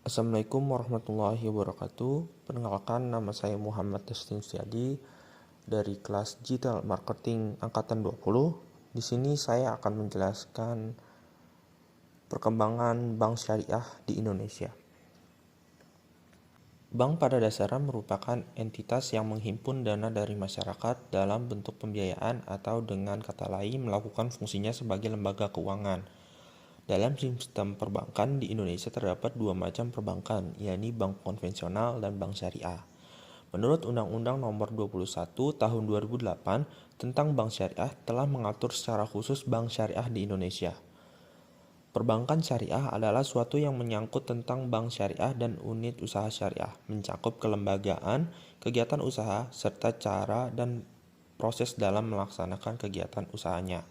Assalamualaikum warahmatullahi wabarakatuh. Perkenalkan, nama saya Muhammad Destin Setiadi dari kelas Digital Marketing Angkatan 20. Di sini saya akan menjelaskan perkembangan bank syariah di Indonesia. Bank pada dasarnya merupakan entitas yang menghimpun dana dari masyarakat dalam bentuk pembiayaan atau dengan kata lain melakukan fungsinya sebagai lembaga keuangan. Dalam sistem perbankan di Indonesia terdapat dua macam perbankan, yakni bank konvensional dan bank syariah. Menurut Undang-Undang Nomor 21 Tahun 2008 tentang bank syariah telah mengatur secara khusus bank syariah di Indonesia. Perbankan syariah adalah suatu yang menyangkut tentang bank syariah dan unit usaha syariah, mencakup kelembagaan, kegiatan usaha, serta cara dan proses dalam melaksanakan kegiatan usahanya.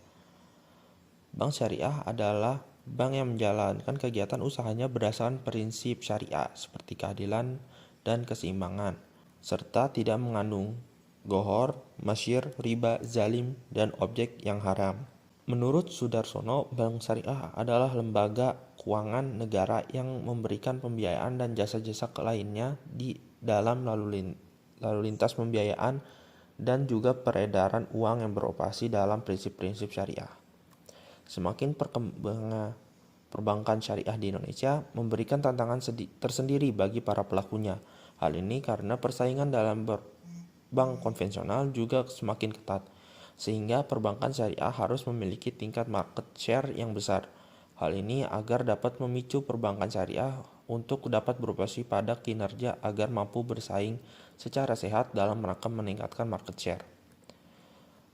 Bank syariah adalah bank yang menjalankan kegiatan usahanya berdasarkan prinsip syariah seperti keadilan dan keseimbangan, serta tidak mengandung gharar, masyir, riba, zalim, dan objek yang haram. Menurut Sudarsono, bank syariah adalah lembaga keuangan negara yang memberikan pembiayaan dan jasa-jasa lainnya di dalam lalu lintas pembiayaan dan juga peredaran uang yang beroperasi dalam prinsip-prinsip syariah. Semakin perkembangan perbankan syariah di Indonesia memberikan tantangan tersendiri bagi para pelakunya. Hal ini karena persaingan dalam bank konvensional juga semakin ketat, sehingga perbankan syariah harus memiliki tingkat market share yang besar. Hal ini agar dapat memicu perbankan syariah untuk dapat beroperasi pada kinerja agar mampu bersaing secara sehat dalam rangka meningkatkan market share.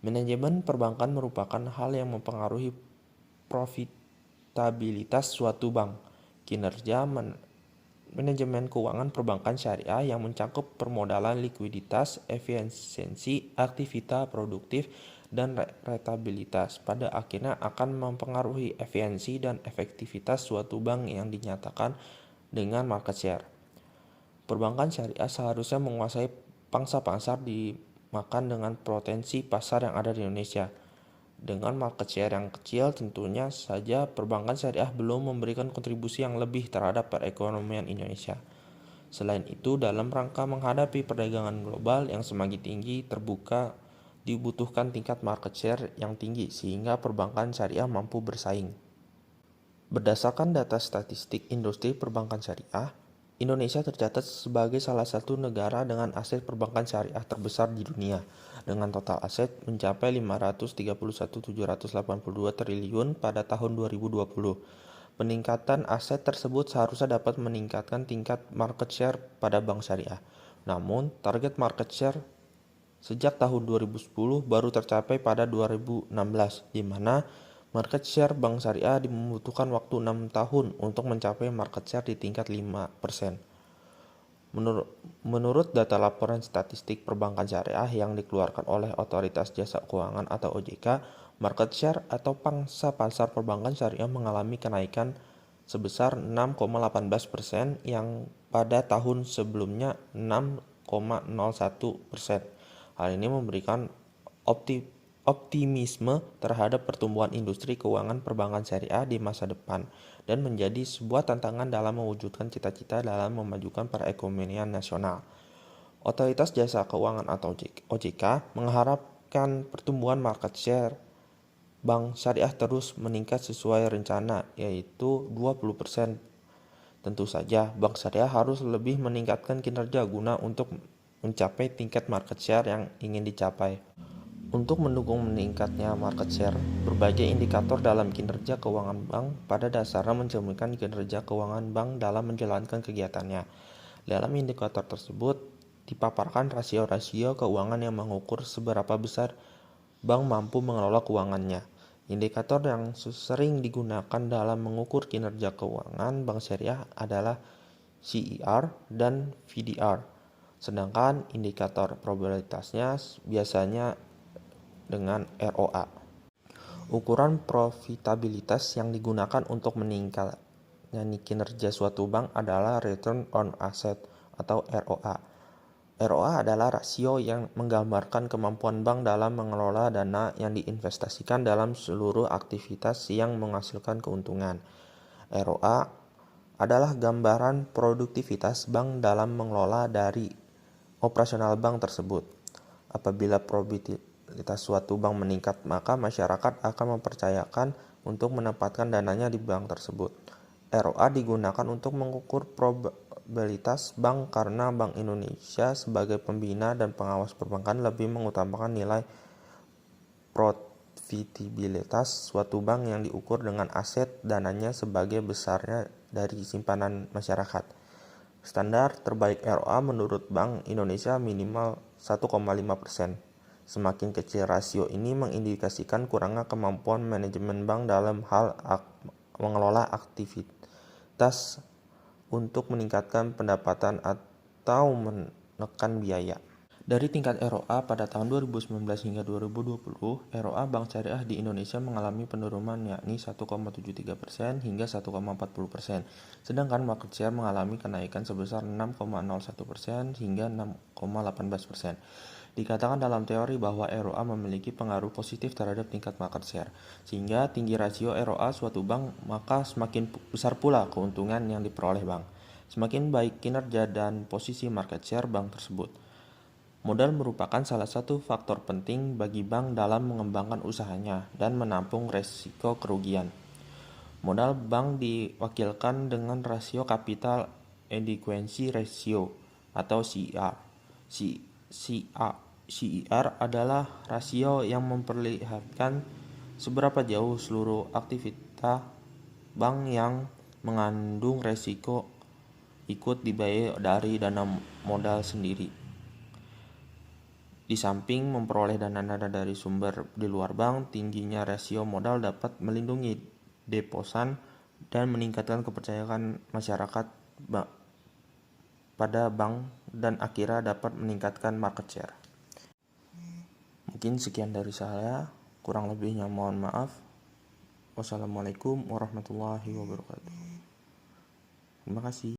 Manajemen perbankan merupakan hal yang mempengaruhi profitabilitas suatu bank. Kinerja manajemen keuangan perbankan syariah yang mencakup permodalan, likuiditas, efisiensi, aktivitas produktif, dan rentabilitas pada akhirnya akan mempengaruhi efisiensi dan efektivitas suatu bank yang dinyatakan dengan market share. Perbankan syariah seharusnya menguasai pangsa pasar dimakan dengan potensi pasar yang ada di Indonesia. Dengan market share yang kecil, tentunya saja perbankan syariah belum memberikan kontribusi yang lebih terhadap perekonomian Indonesia. Selain itu, dalam rangka menghadapi perdagangan global yang semakin tinggi terbuka, dibutuhkan tingkat market share yang tinggi sehingga perbankan syariah mampu bersaing. Berdasarkan data statistik industri perbankan syariah, Indonesia tercatat sebagai salah satu negara dengan aset perbankan syariah terbesar di dunia, dengan total aset mencapai 531.782 triliun pada tahun 2020. Peningkatan aset tersebut seharusnya dapat meningkatkan tingkat market share pada bank syariah. Namun, target market share sejak tahun 2010 baru tercapai pada 2016, di mana market share bank syariah membutuhkan waktu 6 tahun untuk mencapai market share di tingkat 5%. Menurut data laporan statistik perbankan syariah yang dikeluarkan oleh Otoritas Jasa Keuangan atau OJK, market share atau pangsa pasar perbankan syariah mengalami kenaikan sebesar 6,18% yang pada tahun sebelumnya 6,01%. Hal ini memberikan optimisme terhadap pertumbuhan industri keuangan perbankan syariah di masa depan dan menjadi sebuah tantangan dalam mewujudkan cita-cita dalam memajukan perekonomian nasional. Otoritas Jasa Keuangan atau OJK mengharapkan pertumbuhan market share bank syariah terus meningkat sesuai rencana, yaitu 20%. Tentu saja, bank syariah harus lebih meningkatkan kinerja guna untuk mencapai tingkat market share yang ingin dicapai. Untuk mendukung meningkatnya market share, berbagai indikator dalam kinerja keuangan bank pada dasarnya mencerminkan kinerja keuangan bank dalam menjalankan kegiatannya. Dalam indikator tersebut, dipaparkan rasio-rasio keuangan yang mengukur seberapa besar bank mampu mengelola keuangannya. Indikator yang sering digunakan dalam mengukur kinerja keuangan bank syariah adalah CER dan VDR. Sedangkan indikator probabilitasnya biasanya dengan ROA. Ukuran profitabilitas yang digunakan untuk meningkatnya kinerja suatu bank adalah Return on Asset atau ROA. ROA adalah rasio yang menggambarkan kemampuan bank dalam mengelola dana yang diinvestasikan dalam seluruh aktivitas yang menghasilkan keuntungan. ROA adalah gambaran produktivitas bank dalam mengelola dari operasional bank tersebut. Apabila produktivitas suatu bank meningkat, maka masyarakat akan mempercayakan untuk menempatkan dananya di bank tersebut. ROA digunakan untuk mengukur probabilitas bank karena Bank Indonesia sebagai pembina dan pengawas perbankan lebih mengutamakan nilai profitabilitas suatu bank yang diukur dengan aset dananya sebagai besarnya dari simpanan masyarakat. Standar terbaik ROA menurut Bank Indonesia minimal 1,5%. Semakin kecil rasio ini mengindikasikan kurangnya kemampuan manajemen bank dalam hal mengelola aktivitas untuk meningkatkan pendapatan atau menekan biaya. Dari tingkat ROA pada tahun 2019 hingga 2020, ROA Bank Syariah di Indonesia mengalami penurunan yakni 1,73% hingga 1,40%, sedangkan market share mengalami kenaikan sebesar 6,01% hingga 6,18%. Dikatakan dalam teori bahwa ROA memiliki pengaruh positif terhadap tingkat market share, sehingga tinggi rasio ROA suatu bank, maka semakin besar pula keuntungan yang diperoleh bank. Semakin baik kinerja dan posisi market share bank tersebut. Modal merupakan salah satu faktor penting bagi bank dalam mengembangkan usahanya dan menampung resiko kerugian. Modal bank diwakilkan dengan rasio capital adequacy ratio atau CER. CER adalah rasio yang memperlihatkan seberapa jauh seluruh aktivitas bank yang mengandung resiko ikut dibiayai dari dana modal sendiri. Di samping memperoleh dana dari sumber di luar bank, tingginya rasio modal dapat melindungi deposan dan meningkatkan kepercayaan masyarakat pada bank dan akhirnya dapat meningkatkan market share. Mungkin sekian dari saya, kurang lebihnya mohon maaf. Wassalamualaikum warahmatullahi wabarakatuh. Terima kasih.